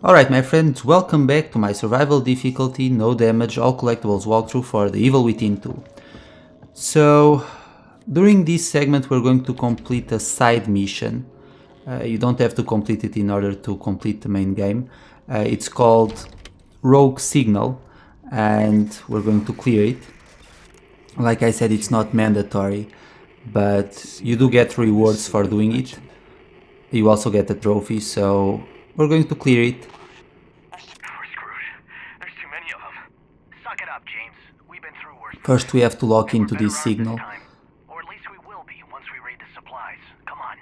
Alright my friends, welcome back to my survival difficulty, no damage, all collectibles walkthrough for The Evil Within 2. So, during this segment we're going to complete a side mission. You don't have to complete it in order to complete the main game. It's called Rogue Signal and we're going to clear it. Like I said, it's not mandatory, but you do get rewards for doing it. You also get a trophy, so we're going to clear it. We're screwed. There's too many of them. Suck it up, James. We've been through worse. First we have to lock into this signal. Or at least we will be once we raid the supplies. Come on.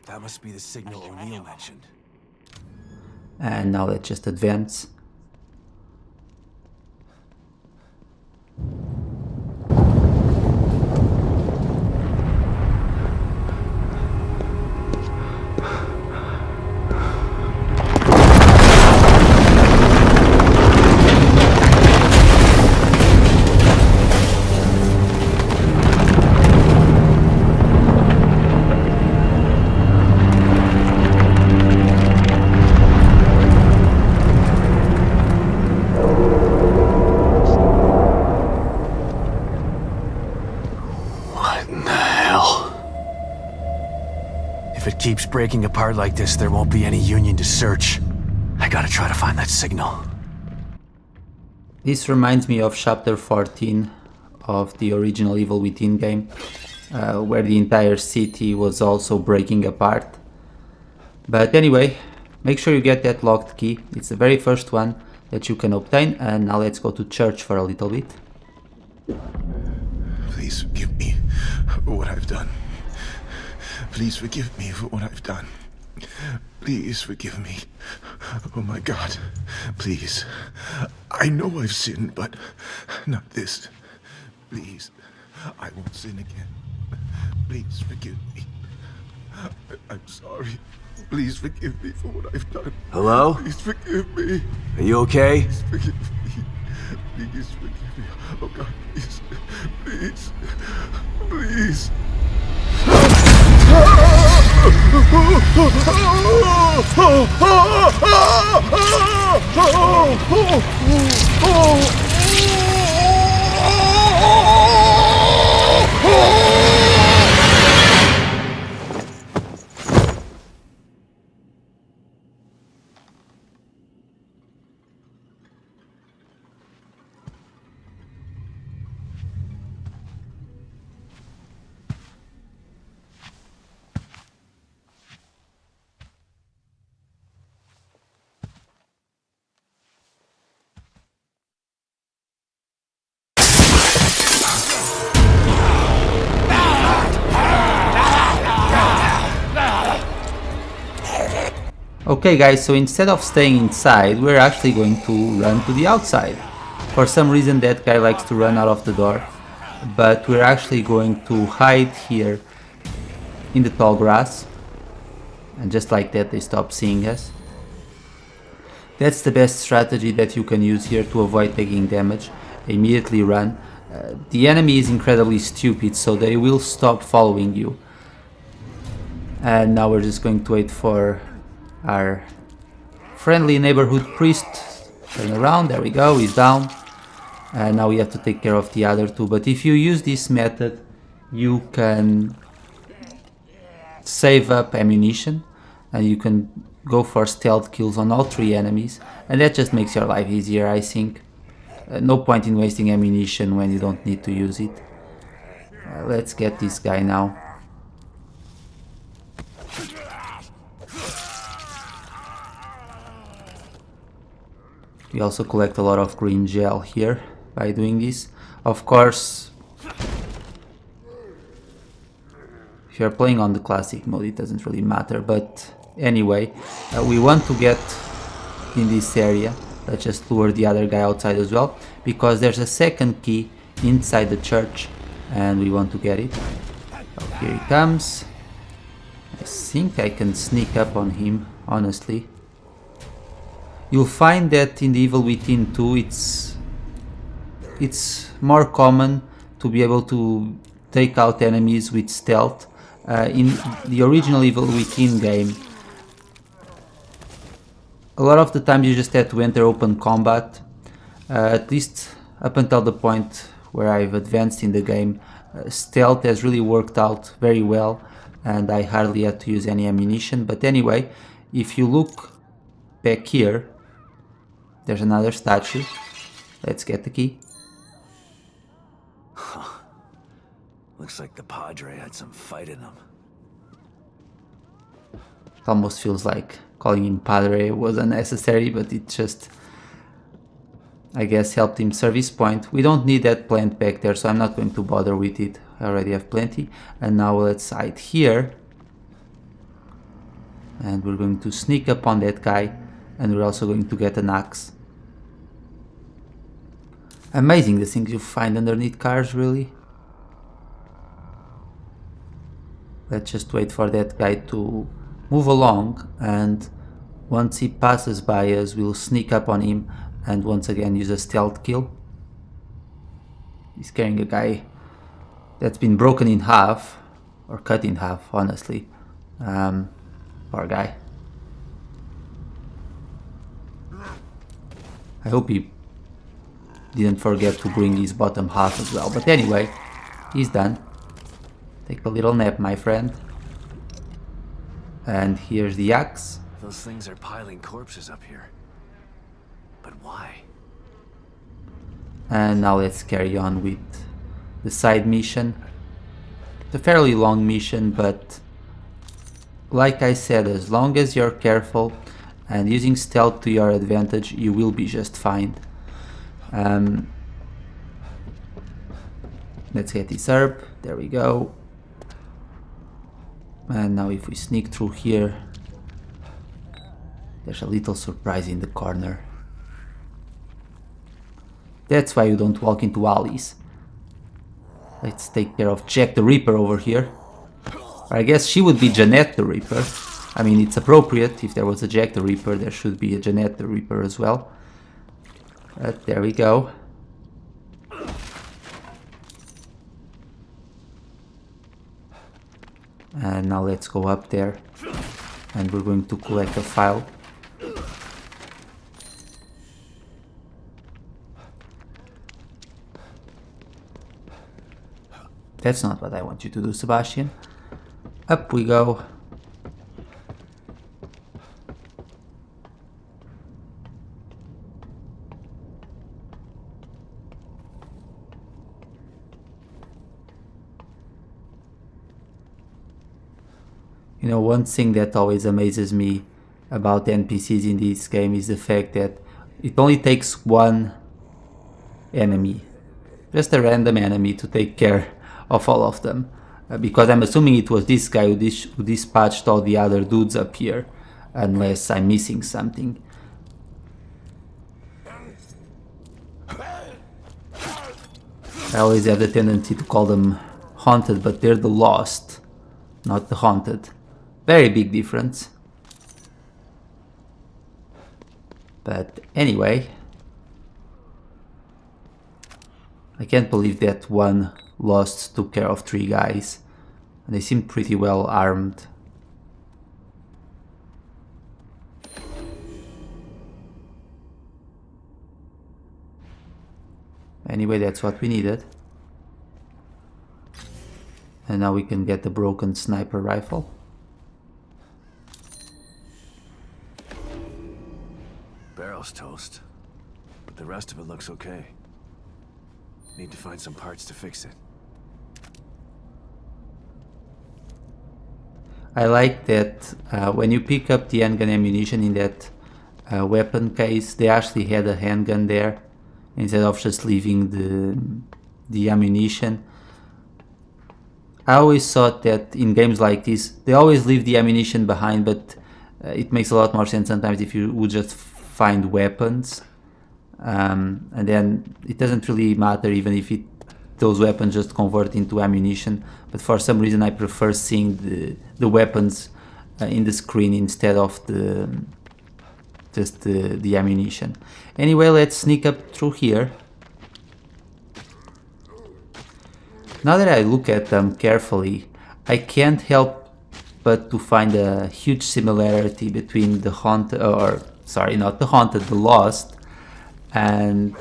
That must be the signal O'Neill mentioned. And now let's just advance. If it keeps breaking apart like this, there won't be any Union to search. I gotta try to find that signal. This reminds me of chapter 14 of the original Evil Within game, where the entire city was also breaking apart. But anyway, make sure you get that locked key. It's the very first one that you can obtain, and now let's go to church for a little bit. Please forgive me for what I've done. Please forgive me for what I've done. Please forgive me. Oh my God. Please. I know I've sinned, but not this. Please. I won't sin again. Please forgive me. I'm sorry. Please forgive me for what I've done. Hello? Please forgive me. Are you okay? Please forgive me. Please forgive me. Oh God, please. Please. Please. Okay guys, so instead of staying inside, we're actually going to run to the outside. For some reason that guy likes to run out of the door, but we're actually going to hide here in the tall grass, and just like that they stop seeing us. That's the best strategy that you can use here to avoid taking damage. Immediately run. The enemy is incredibly stupid, so they will stop following you. And now we're just going to wait for our friendly neighborhood priest. Turn around, there we go, he's down. And now we have to take care of the other two. But if you use this method, you can save up ammunition and you can go for stealth kills on all three enemies, and that just makes your life easier, I think. No point in wasting ammunition when you don't need to use it. Let's get this guy now. We also collect a lot of green gel here by doing this. Of course, if you're playing on the classic mode, it doesn't really matter. But anyway, we want to get in this area. Let's just lure the other guy outside as well, because there's a second key inside the church and we want to get it. Oh, here he comes. I think I can sneak up on him, honestly. You'll find that in the Evil Within 2 it's more common to be able to take out enemies with stealth. In the original Evil Within game, a lot of the time you just have to enter open combat. At least up until the point where I've advanced in the game, stealth has really worked out very well, and I hardly had to use any ammunition. But anyway, if you look back here, there's another statue. Let's get the key. Looks like the Padre had some fight in him. It almost feels like calling him Padre was unnecessary, but it just, I guess, helped him serve his point. We don't need that plant back there, so I'm not going to bother with it. I already have plenty. And now let's hide here. And we're going to sneak up on that guy, and we're also going to get an axe. Amazing the things you find underneath cars, really. Let's just wait for that guy to move along, and once he passes by us, we'll sneak up on him and once again use a stealth kill. He's carrying a guy that's been broken in half, or cut in half, honestly. Poor guy. I hope he didn't forget to bring his bottom half as well. But anyway, he's done. Take a little nap, my friend. And here's the axe. Those things are piling corpses up here. But why? And now let's carry on with the side mission. It's a fairly long mission, but like I said, as long as you're careful and using stealth to your advantage, you will be just fine. Let's get this herb. There we go. And now if we sneak through here, there's a little surprise in the corner. That's why you don't walk into alleys. Let's take care of Jack the Ripper over here. Or I guess she would be Jeanette the Ripper. I mean, it's appropriate. If there was a Jack the Ripper, there should be a Jeanette the Ripper as well. But there we go. And now let's go up there, and we're going to collect a file. That's not what I want you to do, Sebastian. Up we go. You know, one thing that always amazes me about NPCs in this game is the fact that it only takes one enemy, just a random enemy, to take care of all of them. Because I'm assuming it was this guy who dispatched all the other dudes up here, unless I'm missing something. I always have the tendency to call them haunted, but they're the lost, not the haunted. Very big difference. But anyway, I can't believe that one lost took care of 3 guys. And they seemed pretty well armed. Anyway, that's what we needed. And now we can get the broken sniper rifle. Barrel's toast, but the rest of it looks okay. Need to find some parts to fix it. I like that when you pick up the handgun ammunition in that weapon case, they actually had a handgun there instead of just leaving the ammunition. I always thought that in games like this, they always leave the ammunition behind, but it makes a lot more sense sometimes if you would just find weapons. And then it doesn't really matter even if those weapons just convert into ammunition, but for some reason I prefer seeing the weapons in the screen instead of just the ammunition. Anyway, let's sneak up through here. Now that I look at them carefully, I can't help but to find a huge similarity between the haunted, or sorry, not the haunted, the lost, and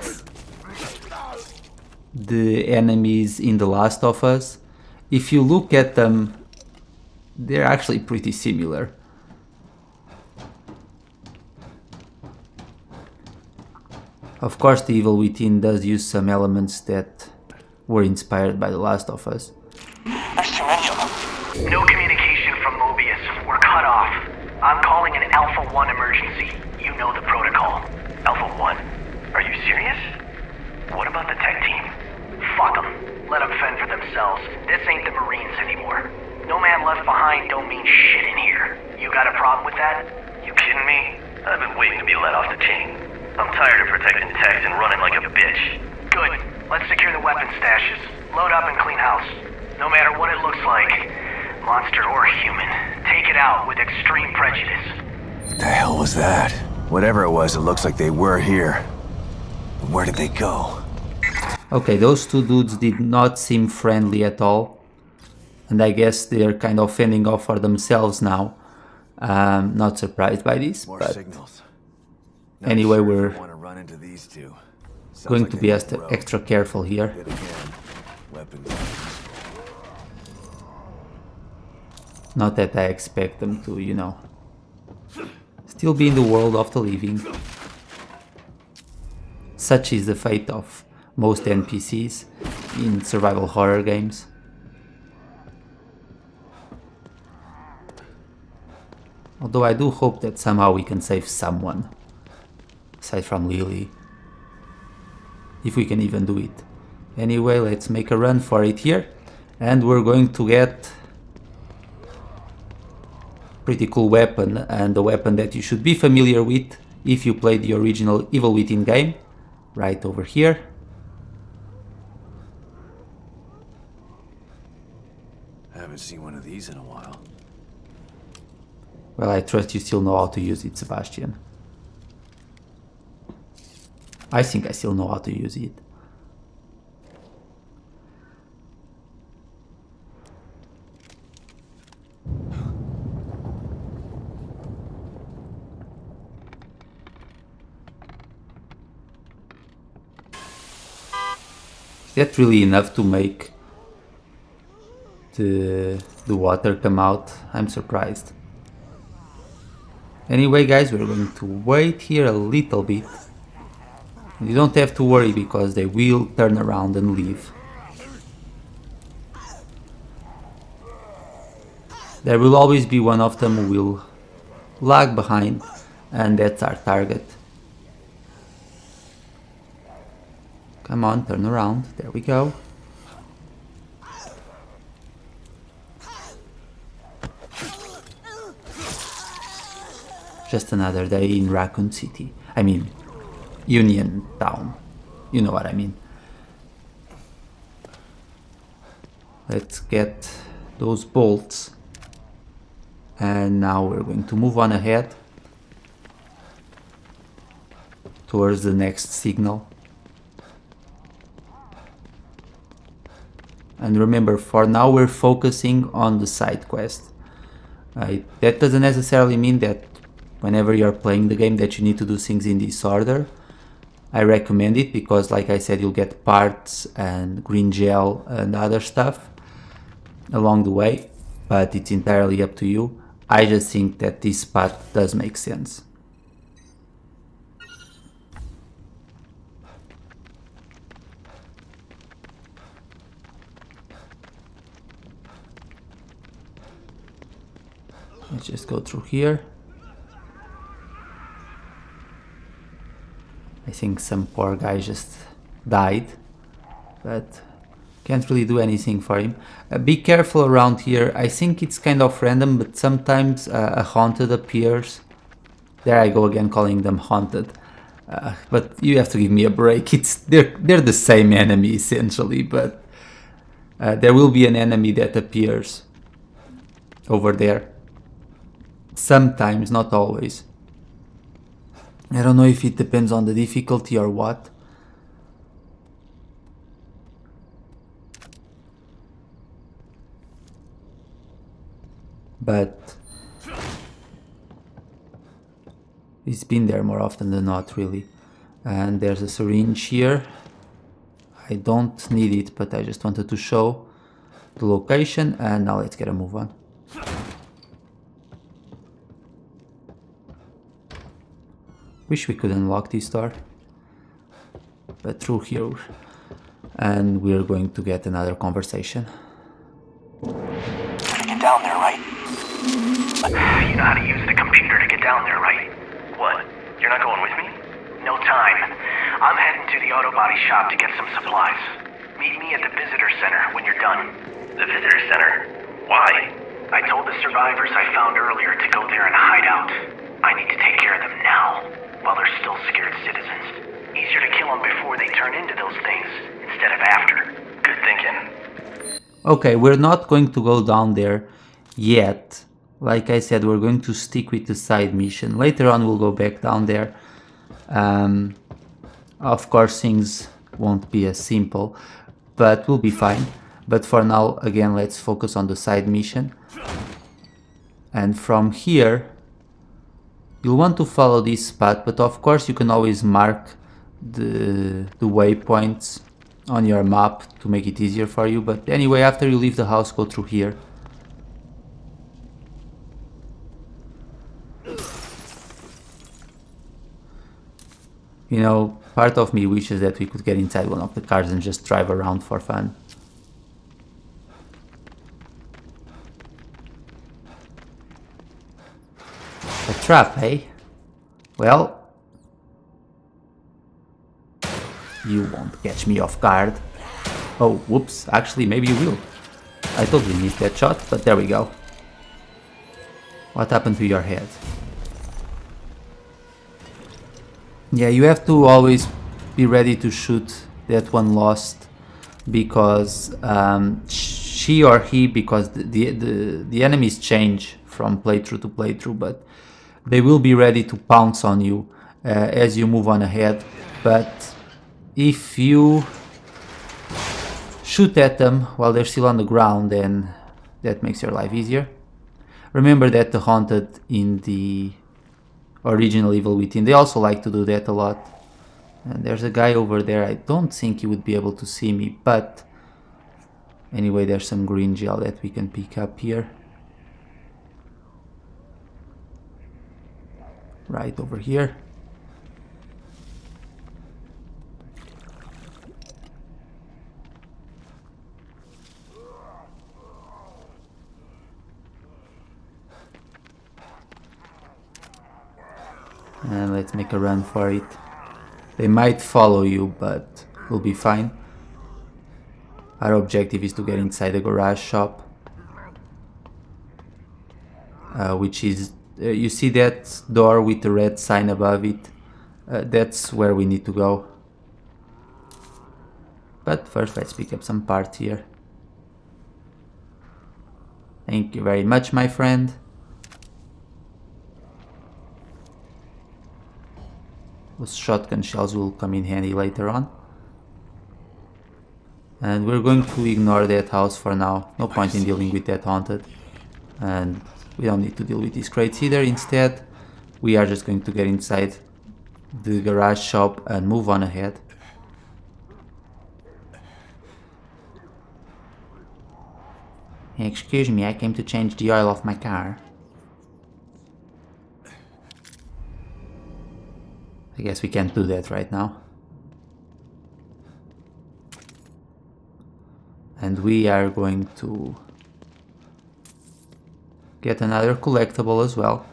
the enemies in The Last of Us. If you look at them, they're actually pretty similar. Of course, the Evil Within does use some elements that were inspired by The Last of Us. There's too many of them. No communication from Mobius. We're cut off. I'm calling an Alpha 1 emergency. You know the protocol. Alpha 1? Are you serious? What about the tech team? Fuck them. Let them fend for themselves. This ain't the Marines anymore. No man left behind don't mean shit in here. You got a problem with that? You kidding me? I've been waiting to be let off the chain. I'm tired of protecting techs and running like a bitch. Good. Let's secure the weapon stashes. Load up and clean house. No matter what it looks like, monster or human, take it out with extreme prejudice. What the hell was that? Whatever it was, it looks like they were here. Where did they go? Okay, those two dudes did not seem friendly at all. And I guess they're kind of fending off for themselves now. Not surprised by this, More but signals. anyway, Not sure if we're I want to run into these two. Sounds going like to they be hit the road. extra careful here. Yet again, weapons. Not that I expect them to, you know, still be in the world of the living. Such is the fate of most NPCs in survival horror games. Although I do hope that somehow we can save someone, aside from Lily. If we can even do it. Anyway, let's make a run for it here. And we're going to get pretty cool weapon, and a weapon that you should be familiar with if you played the original Evil Within game. Right over here. I haven't seen one of these in a while. Well, I trust you still know how to use it, Sebastian. I think I still know how to use it. Is that really enough to make the water come out? I'm surprised. Anyway, guys, we're going to wait here a little bit. You don't have to worry because they will turn around and leave. There will always be one of them who will lag behind, and that's our target. Come on, turn around. There we go. Just another day in Raccoon City. I mean, Union Town. You know what I mean. Let's get those bolts. And now we're going to move on ahead towards the next signal. And remember, for now we're focusing on the side quest. That doesn't necessarily mean that whenever you're playing the game that you need to do things in this order. I recommend it because, like I said, you'll get parts and green gel and other stuff along the way, but it's entirely up to you. I just think that this path does make sense. Let's just go through here. I think some poor guy just died, but can't really do anything for him. Be careful around here. I think it's kind of random, but sometimes a haunted appears. There I go again calling them haunted. But you have to give me a break. They're the same enemy essentially, but there will be an enemy that appears over there. Sometimes, not always. I don't know if it depends on the difficulty or what. But this He's been there more often than not, really. And there's a syringe here. I don't need it, but I just wanted to show the location. And now let's get a move on. Wish we could unlock this door, but through here. And we're going to get another conversation. Get down there, right? You know how to use the computer to get down there, right? What? You're not going with me? No time. I'm heading to the auto body shop to get some supplies. Meet me at the visitor center when you're done. The visitor center? Why? I told the survivors I found earlier to go there and hide out. I need to take care of them now, while they're still scared citizens. Easier to kill them before they turn into those things, instead of after. Good thinking. Okay, we're not going to go down there yet. Like I said, we're going to stick with the side mission. Later on we'll go back down there. Of course things won't be as simple, but we'll be fine. But for now, again, let's focus on the side mission. And from here, you'll want to follow this spot, but of course you can always mark the waypoints on your map to make it easier for you. But anyway, after you leave the house, go through here. You know, part of me wishes that we could get inside one of the cars and just drive around for fun. A trap, eh? Well, you won't catch me off guard. Oh, whoops, actually maybe you will. I totally missed that shot, but there we go. What happened to your head? Yeah, you have to always be ready to shoot that one lost, because she or he, because the enemies change from playthrough to playthrough, but they will be ready to pounce on you as you move on ahead. But if you shoot at them while they're still on the ground, then that makes your life easier. Remember that the Haunted in the original Evil Within, they also like to do that a lot. And there's a guy over there. I don't think he would be able to see me, but anyway, there's some green gel that we can pick up here. Right over here. And let's make a run for it. They might follow you, but we'll be fine. Our objective is to get inside the garage shop, which is, you see that door with the red sign above it? That's where we need to go. But first let's pick up some parts here. Thank you very much, my friend. Those shotgun shells will come in handy later on. And we're going to ignore that house for now. No point in dealing with that Haunted. And we don't need to deal with these crates either. Instead, we are just going to get inside the garage shop and move on ahead. Excuse me, I came to change the oil of my car. I guess we can't do that right now. And we are going to get another collectible as well.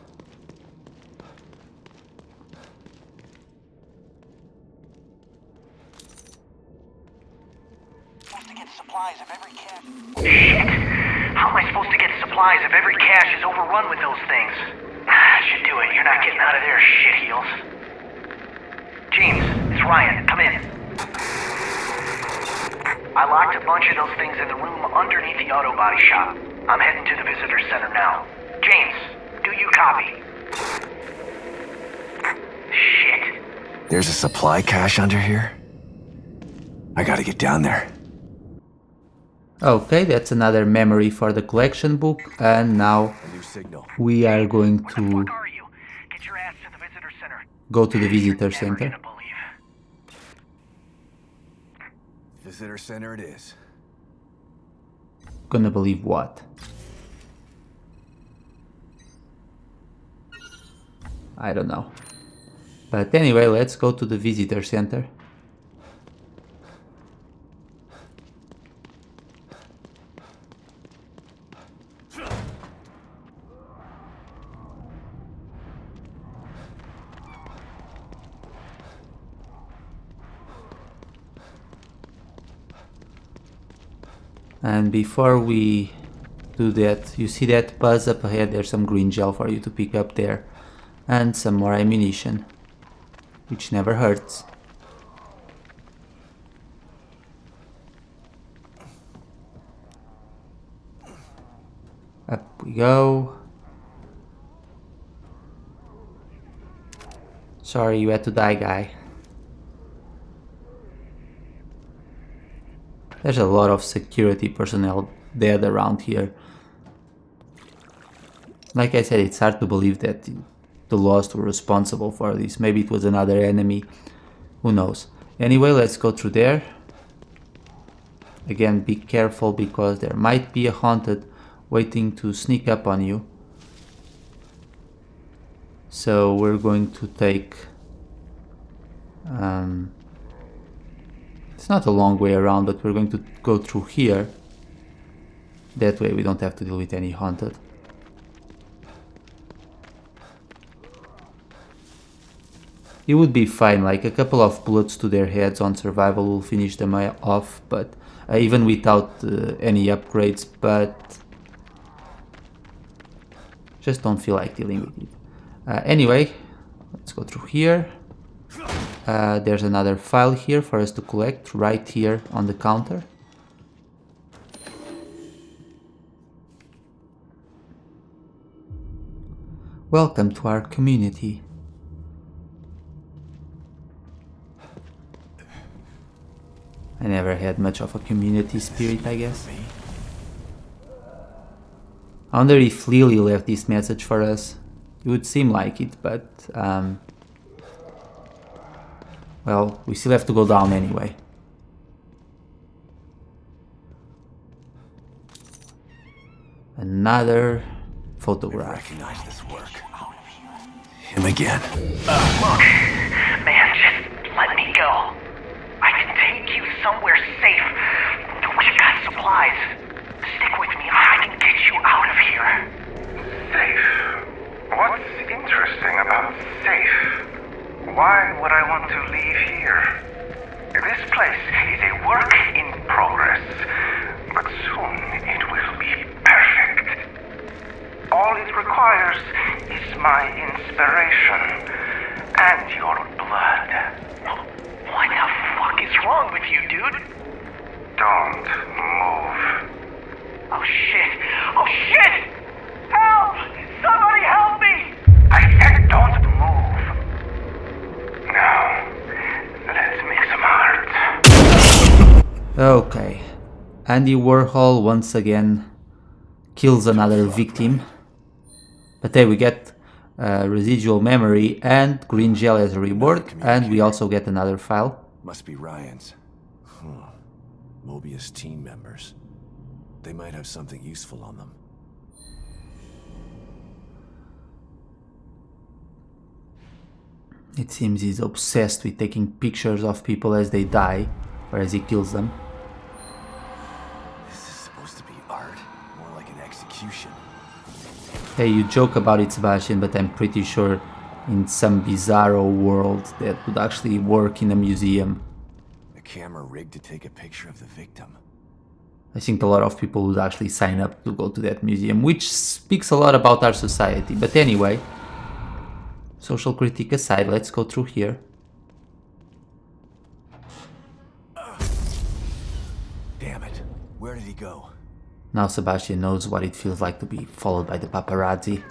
Supposed to get supplies if every cache... Shit! How am I supposed to get supplies if every cache is overrun with those things? I should do it. You're not getting out of there, shitheels. James, it's Ryan. Come in. I locked a bunch of those things in the room underneath the auto body shop. I'm heading to the visitor center now. James, do you copy? Shit. There's a supply cache under here? I gotta get down there. Okay, that's another memory for the collection book, and now A new signal. we are going Where the to... fuck are you? Get your ass to the visitor center. go to the visitor Never center. gonna believe. Visitor center it is. Gonna believe what? I don't know. But anyway, let's go to the visitor center. And before we do that, you see that buzz up ahead? There's some green gel for you to pick up there. And some more ammunition, which never hurts. Up we go. Sorry you had to die, guy. There's a lot of security personnel dead around here. Like I said, it's hard to believe that the Lost were responsible for this. Maybe it was another enemy. Who knows? Anyway, let's go through there. Again, be careful because there might be a haunted waiting to sneak up on you. So we're going to take... it's not a long way around, but we're going to go through here. That way we don't have to deal with any haunted. It would be fine, like a couple of bullets to their heads on survival will finish them off, but even without any upgrades, but just don't feel like dealing with it. Anyway, let's go through here. There's another file here for us to collect right here on the counter. Welcome to our community. I never had much of a community spirit, I guess. I wonder if Lily left this message for us. It would seem like it, but well, we still have to go down anyway. Another photograph. Recognize this work. Him again. Look, man, just let me go. I can take you somewhere safe. We've got supplies. Stick with me. I can get you out of here. Safe? What's interesting about safe? Why would I want to leave here? This place is a work in progress, but soon it will be perfect. All it requires is my inspiration and your blood. What the fuck is wrong with you, dude? Don't move. Oh shit! Oh shit! Help! Somebody help me! I said don't move. Now, let's make some art. Okay. Andy Warhol once again kills another victim. But hey, we get Residual Memory and green gel as a reward, and we also get another file. Must be Ryan's. Mobius team members. They might have something useful on them. It seems he's obsessed with taking pictures of people as they die, or as he kills them. This is supposed to be art, more like an execution. Hey, you joke about it, Sebastian, but I'm pretty sure in some bizarro world that would actually work in a museum. A camera rigged to take a picture of the victim. I think a lot of people would actually sign up to go to that museum, which speaks a lot about our society. But anyway, social critique aside, let's go through here. Damn it. Where did he go? Now Sebastian knows what it feels like to be followed by the paparazzi.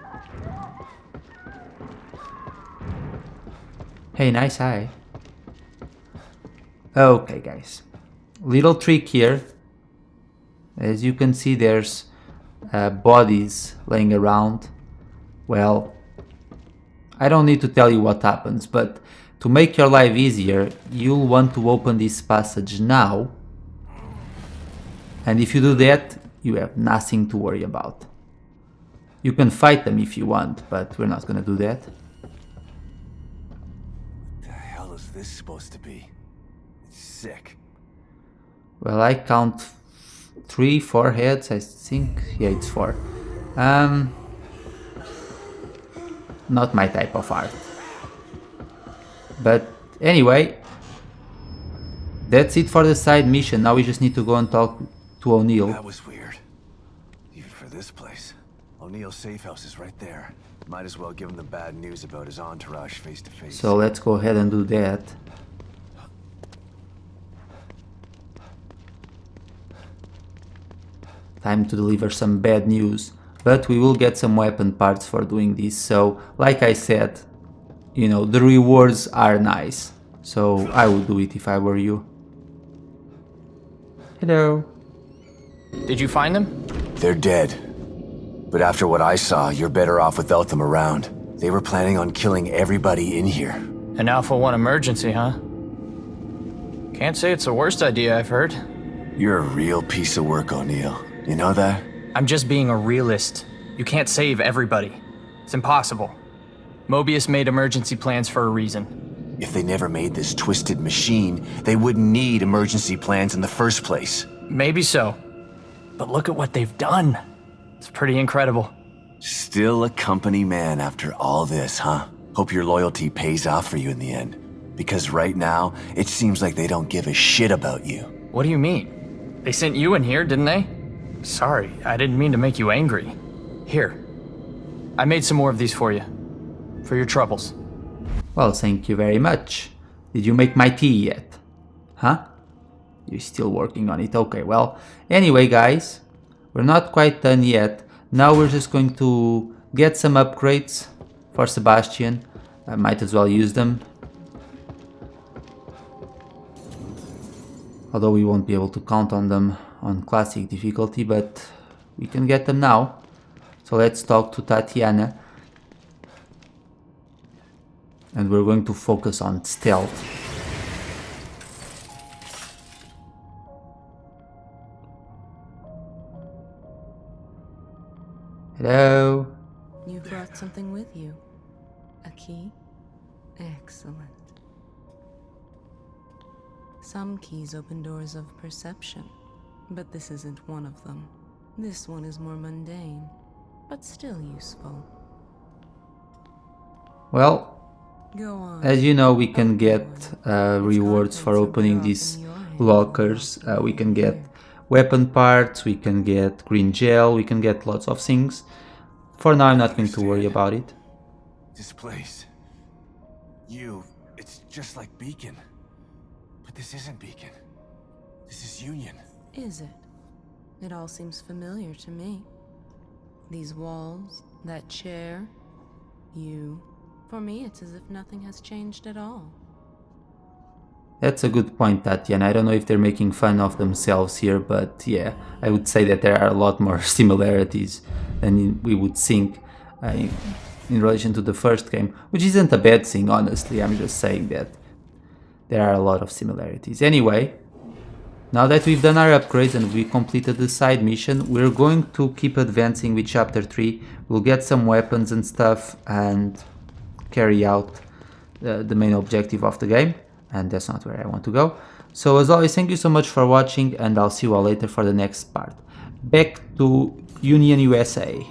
Hey, nice eye. Okay, guys. Little trick here. As you can see, there's bodies laying around. Well, I don't need to tell you what happens, but to make your life easier, you'll want to open this passage now. And if you do that, you have nothing to worry about. You can fight them if you want, but we're not gonna do that. What the hell is this supposed to be? It's sick. Well, I count 3, 4 heads, I think. Yeah, it's 4. Not my type of art. But anyway, that's it for the side mission. Now we just need to go and talk to O'Neill. That was weird. Even for this place. O'Neill's safe house is right there. Might as well give him the bad news about his entourage face to face. So let's go ahead and do that. Time to deliver some bad news. But we will get some weapon parts for doing this. So, like I said, you know, the rewards are nice. So I would do it if I were you. Hello. Did you find them? They're dead. But after what I saw, you're better off without them around. They were planning on killing everybody in here. An Alpha 1 emergency, huh? Can't say it's the worst idea I've heard. You're a real piece of work, O'Neill. You know that? I'm just being a realist. You can't save everybody. It's impossible. Mobius made emergency plans for a reason. If they never made this twisted machine, they wouldn't need emergency plans in the first place. Maybe so. But look at what they've done. It's pretty incredible. Still a company man after all this, huh? Hope your loyalty pays off for you in the end. Because right now, it seems like they don't give a shit about you. What do you mean? They sent you in here, didn't they? Sorry, I didn't mean to make you angry. Here. I made some more of these for you. For your troubles. Well, thank you very much. Did you make my tea yet? Huh? You're still working on it. Okay, well, anyway, guys, we're not quite done yet. Now we're just going to get some upgrades for Sebastian. I might as well use them. Although we won't be able to count on them on classic difficulty, but we can get them now. So let's talk to Tatiana. And we're going to focus on stealth. Hello? You brought something with you. A key? Excellent. Some keys open doors of perception, but this isn't one of them. This one is more mundane, but still useful. Well, Go on. as you know, we can get rewards for opening these lockers. We can get weapon parts, we can get green gel, we can get lots of things. For now, I'm not going to worry about it. This place. It's just like Beacon. But this isn't Beacon. This is Union. Is it? It all seems familiar to me. These walls, that chair, you. For me, it's as if nothing has changed at all. That's a good point, Tatiana. I don't know if they're making fun of themselves here, but yeah, I would say that there are a lot more similarities than we would think in relation to the first game, which isn't a bad thing, honestly. I'm just saying that there are a lot of similarities. Anyway, now that we've done our upgrades and we completed the side mission, we're going to keep advancing with Chapter 3. We'll get some weapons and stuff and carry out the main objective of the game. And that's not where I want to go. So as always, thank you so much for watching, and I'll see you all later for the next part. Back to Union USA.